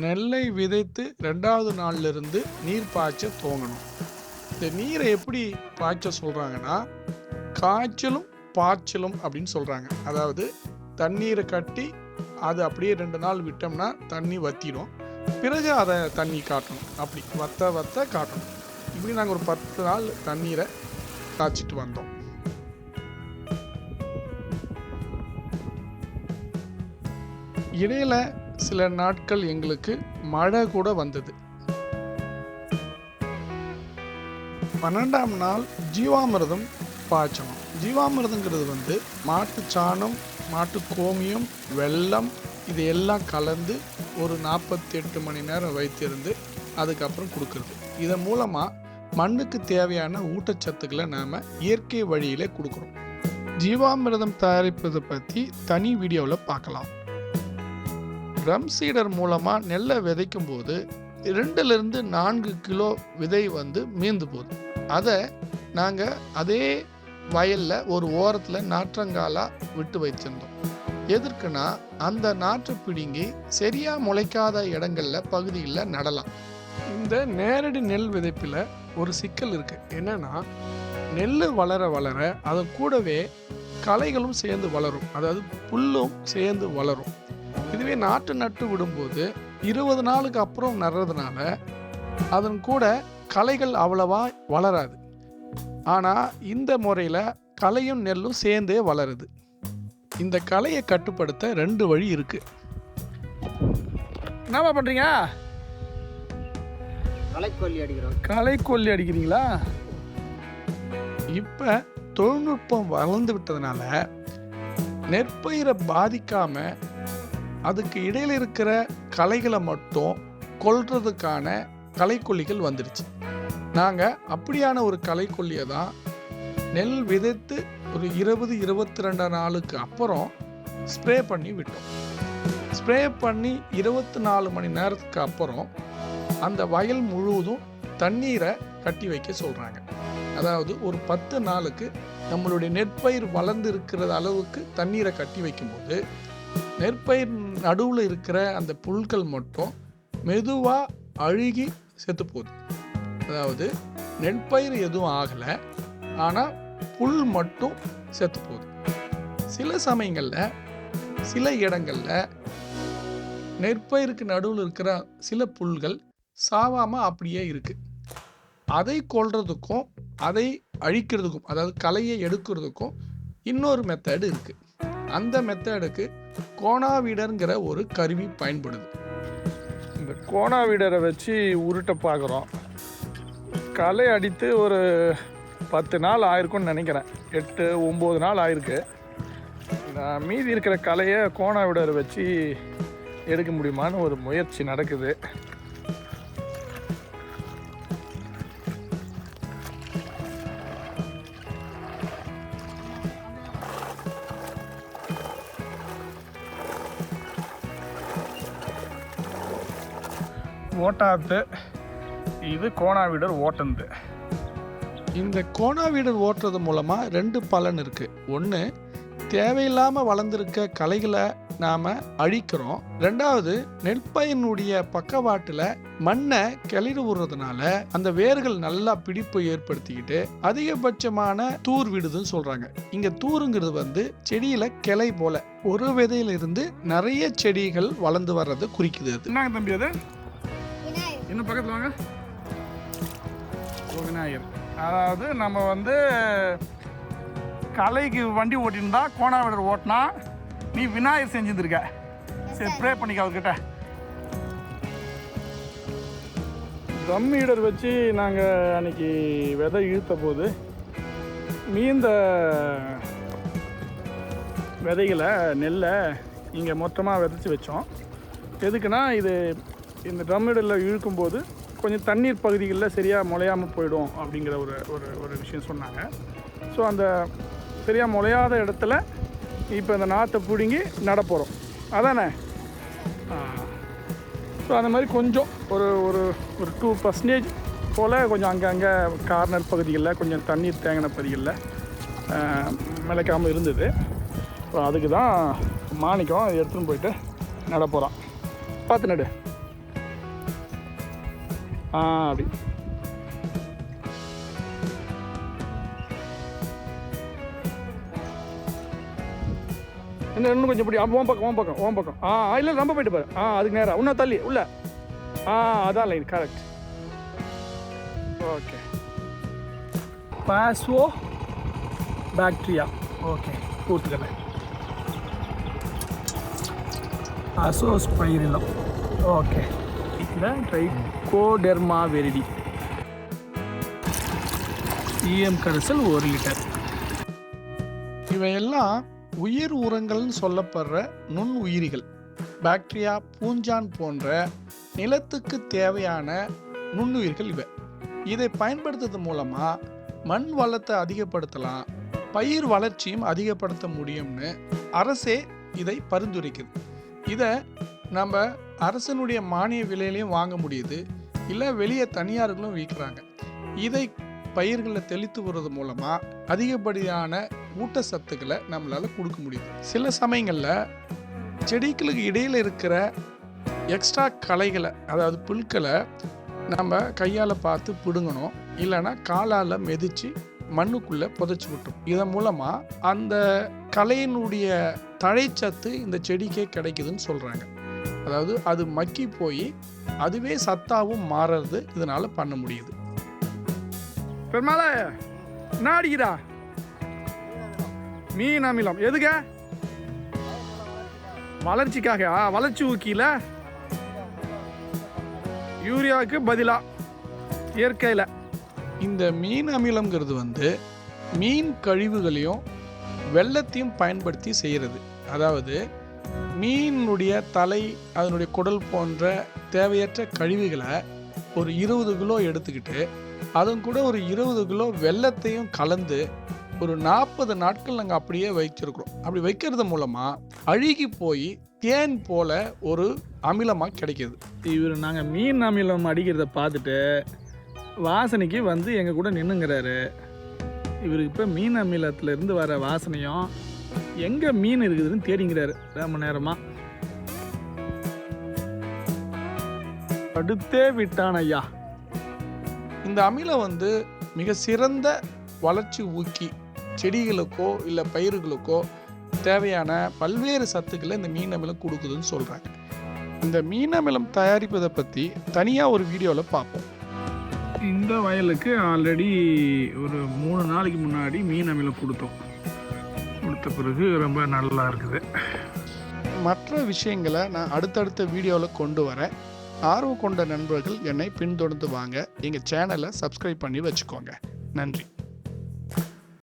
நெல்லை விதைத்து 2வது நாள்லேருந்து நீர் பாய்ச்ச துவங்கணும். இந்த நீரை எப்படி பாய்ச்ச சொல்கிறாங்கன்னா, காய்ச்சலும் பாய்ச்சலும் அப்படின்னு சொல்கிறாங்க. அதாவது தண்ணீரை கட்டி அது அப்படியே 2 நாள் விட்டோம்னா தண்ணி வற்றிடும். பிறகு அதை தண்ணி காட்டணும். அப்படி வத்த காட்டணும். இப்படி நாங்கள் ஒரு 10 நாள் தண்ணீரை காய்ச்சிட்டு வந்தோம். இடையில சில நாட்கள் எங்களுக்கு மழை கூட வந்தது. 12ஆம் நாள் ஜீவாமிர்தம் பாய்ச்சணும். ஜீவாமிர்தங்கிறது மாட்டு சாணம், மாட்டு கோமியம், வெல்லம் இது எல்லாம் கலந்து ஒரு 48 மணி நேரம் வைத்திருந்து அதுக்கப்புறம் கொடுக்கறது. இதன் மூலமாக மண்ணுக்கு தேவையான ஊட்டச்சத்துக்களை நாம் இயற்கை வழியிலே கொடுக்குறோம். ஜீவாமிர்தம் தயாரிப்பதை பற்றி தனி வீடியோவில் பார்க்கலாம். ட்ரம் சீடர் மூலமாக நெல்லை விதைக்கும் போது 2லிருந்து 4 கிலோ விதை மீந்து போகுது. அதை நாங்கள் அதே வயலில் ஒரு ஓரத்தில் நாற்றங்காலாக விட்டு வச்சிருந்தோம். எதற்குன்னா அந்த நாற்று பிடுங்கி சரியாக முளைக்காத இடங்களில் பகுதியில் நடலாம். இந்த நேரடி நெல் விதைப்பில் ஒரு சிக்கல் இருக்குது. என்னென்னா, நெல் வளர வளர அது கூடவே களைகளும் சேர்ந்து வளரும். அதாவது புல்லும் சேர்ந்து வளரும். இதுவே நாற்று நட்டு விடும்போது 20 நாளுக்கு அப்புறம் நடுறதுனால அதன் கூட களைகள் அவ்வளவா வளராது. ஆனால் இந்த முறையில் களையும் நெல்லும் சேர்ந்தே வளருது. இந்த களையை கட்டுப்படுத்த 2 வழி இருக்கு. என்னவா பண்றீங்க? களைக்கொல்லி அடிக்கிறீங்களா? இப்ப தொழில்நுட்பம் வளர்ந்து விட்டதுனால நெற்பயிரை பாதிக்காம அதுக்கு இடையில இருக்கிற களைகளை மட்டும் கொல்றதுக்கான களைக்கொல்லிகள் வந்துடுச்சு. நாங்கள் அப்படியான ஒரு களைக்கொல்லியை தான் நெல் விதைத்து ஒரு 20-22 நாளுக்கு அப்புறம் ஸ்ப்ரே பண்ணி விட்டோம். ஸ்ப்ரே பண்ணி 24 மணி நேரத்துக்கு அப்புறம் அந்த வயல் முழுவதும் தண்ணீரை கட்டி வைக்க சொல்கிறாங்க. அதாவது ஒரு 10 நாளுக்கு நம்மளுடைய நெற்பயிர் வளர்ந்து இருக்கிற அளவுக்கு தண்ணீரை கட்டி வைக்கும்போது நெற்பயிர் நடுவில் இருக்கிற அந்த புல்கள் மட்டும் மெதுவாக அழுகி செத்து போகுது. அதாவது நெற்பயிர் எதுவும் ஆகலை, ஆனால் புல் மட்டும் செத்து போகுது. சில சமயங்களில் சில இடங்களில் நெற்பயிருக்கு நடுவில் இருக்கிற சில புல்கள் சாவாமல் அப்படியே இருக்குது. அதை கொல்றதுக்கும் அதை அழிக்கிறதுக்கும், அதாவது களையை எடுக்கிறதுக்கும் இன்னொரு மெத்தடு இருக்குது. அந்த மெத்தடுக்கு கோனாவீடருங்கிற ஒரு கருவி பயன்படுது. இந்த கோனாவீடரை வச்சு உருட்ட பார்க்குறோம். களை அடித்து ஒரு 10 நாள் ஆயிருக்கும்னு நினைக்கிறேன். 8-9 நாள் ஆயிருக்கு. மீதி இருக்கிற களையை கோனாவீடரை வச்சு எடுக்க முடியுமான்னு ஒரு முயற்சி நடக்குது. ஓட்டாத்து இது கோனாவீடர் ஓட்டுறது. இந்த கோனாவீடர் ஓட்டுறது மூலமாக 2 பலன் இருக்குது. ஒன்று, தேவையில்லாமல் வளர்ந்துருக்க களைகளை நாம் அழிக்கிறோம். 2வது, நெற்பயினுடைய பக்கவாட்டில் மண்ணை கிளறி விடுறதுனால அந்த வேர்கள் நல்லா பிடிப்பு ஏற்படுத்திக்கிட்டு அதிகபட்சமான தூர் விடுதுன்னு சொல்கிறாங்க. இங்கே தூருங்கிறது செடியில் கிளை போல ஒரு விதையிலிருந்து நிறைய செடிகள் வளர்ந்து வர்றது குறிக்குது. என்னங்க தம்பி அது? இன்னும் பக்கத்தில் வாங்க. விநாயகர். அதாவது நம்ம கலைக்கு வண்டி ஓட்டியிருந்தா கோனாவீடர் ஓட்டினா நீ விநாயகர் செஞ்சுருக்க. சரி, ப்ரே பண்ணிக்க அவர்கிட்ட. ட்ரம் ஹீடர் வச்சு நாங்கள் அன்றைக்கி விதை இழுத்த போது மீந்த விதைகளை நெல்லை இங்கே மொத்தமாக விதைச்சி வச்சோம். எதுக்குன்னா, இந்த ட்ரம் ஹீடரில் இழுக்கும்போது கொஞ்சம் தண்ணீர் பகுதிகளில் சரியாக முளையாமல் போயிடும் அப்படிங்கிற ஒரு விஷயம் சொன்னாங்க. ஸோ அந்த சரியாக முளையாத இடத்துல இப்போ இந்த நாற்றை பிடுங்கி நடப்போகிறோம். அதானே? ஸோ அந்த மாதிரி கொஞ்சம் ஒரு 2% போல் கொஞ்சம் அங்கங்கே கார்னர் பகுதிகளில் கொஞ்சம் தண்ணீர் தேங்கின பகுதிகளில் மிளைக்காமல் இருந்தது. ஸோ அதுக்கு தான் மாணிக்கம் எடுத்துன்னு போயிட்டு நட போகிறான். பார்த்து நடு. அப்படி இன்னும் கொஞ்சம் இப்படி ஓம் பக்கம் இல்லை ரொம்ப போயிட்டு பாரு அதுக்கு நேரம் இன்னும் தள்ளி உள்ள அதான் line correct okay phosphobacteria okay கூத்துக்கிறேன் அசோஸ்பைரிலம் ஓகே இதான் ட்ரைகோடெர்மா வெரிடி ஈஎம் கரைசல் 1 லிட்டர். இவையெல்லாம் உயிர் உரங்கள்னு சொல்லப்படுற நுண் உயிரிகள். பாக்டீரியா, பூஞ்சான் போன்ற நிலத்துக்கு தேவையான நுண்ணுயிர்கள் இவை. இதை பயன்படுத்துறது மூலமா மண் வளத்தை அதிகப்படுத்தலாம், பயிர் வளர்ச்சியும் அதிகப்படுத்த முடியும்னு அரசே இதை பரிந்துரைக்குது. இதை நம்ம அரசனுடைய மானிய விலையிலையும் வாங்க முடியுது, இல்லை வெளியே தனியார்களும் விற்கிறாங்க. இதை பயிர்களை தெளித்து வர்றது மூலமா அதிகப்படியான ஊட்டச்சத்துக்களை நம்மளால கொடுக்க முடியுது. சில சமயங்களில் செடிகளுக்கு இடையில இருக்கிற எக்ஸ்ட்ரா களைகளை, அதாவது புல்களை நம்ம கையால் பார்த்து பிடுங்கணும், இல்லைன்னா காலால் மிதித்து மண்ணுக்குள்ளே புதைச்சி விட்டோம். இதன் மூலமாக அந்த களையினுடைய தழைச்சத்து இந்த செடிக்கே கிடைக்குதுன்னு சொல்கிறாங்க. அதாவது அது மக்கி போய் அதுவே சத்தாவும் மாறுறது இதனால் பண்ண முடியுது. பெருமாளே என்ன அடிக்கிறா? மீன் அமிலம் எதுக்க? வளர்ச்சிக்காக. வளர்ச்சி ஊக்கியில் யூரியாவுக்கு பதிலாக இயற்கையில் இந்த மீன் அமிலம்ங்கிறது மீன் கழிவுகளையும் வெள்ளத்தையும் பயன்படுத்தி செய்கிறது. அதாவது மீனுடைய தலை, அதனுடைய குடல் போன்ற தேவையற்ற கழிவுகளை ஒரு 20 கிலோ எடுத்துக்கிட்டு அதுவும் கூட ஒரு 20 கிலோ வெள்ளத்தையும் கலந்து ஒரு 40 நாட்கள் நாங்கள் அப்படியே வைச்சிருக்கிறோம். அப்படி வைக்கிறது மூலமாக அழுகி போய் தேன் போல ஒரு அமிலமாக கிடைக்கிது. இவர் நாங்கள் மீன் அமிலம் அடிக்கிறத பார்த்துட்டு வாசனைக்கு வந்து எங்கள் கூட நின்றுங்கிறாரு. இவருக்கு இப்போ மீன் அமிலத்திலேருந்து வர வாசனையும் எங்கே மீன் இருக்குதுன்னு தேடிங்கிறாரு ரொம்ப நேரமாக. அடுத்தே விட்டான் ஐயா. இந்த அமிலம் மிக சிறந்த வளர்ச்சி ஊக்கி, செடிகளுக்கோ இல்லை பயிர்களுக்கோ தேவையான பல்வேறு சத்துக்களை இந்த மீன் அமிலம் கொடுக்குதுன்னு சொல்கிறாங்க. இந்த மீன் அமிலம் தயாரிப்பதை பற்றி தனியாக ஒரு வீடியோவில் பார்ப்போம். இந்த வயலுக்கு ஆல்ரெடி ஒரு 3 நாளைக்கு முன்னாடி மீன் அமிலம் கொடுத்த பிறகு ரொம்ப நல்லா இருக்குது. மற்ற விஷயங்களை நான் அடுத்தடுத்த வீடியோவில் கொண்டு வரேன். ஆர்வம் கொண்ட நண்பர்கள் என்னை பின்தொடர்ந்து வாங்க. எங்கள் சேனலை சப்ஸ்கிரைப் பண்ணி வச்சுக்கோங்க. நன்றி.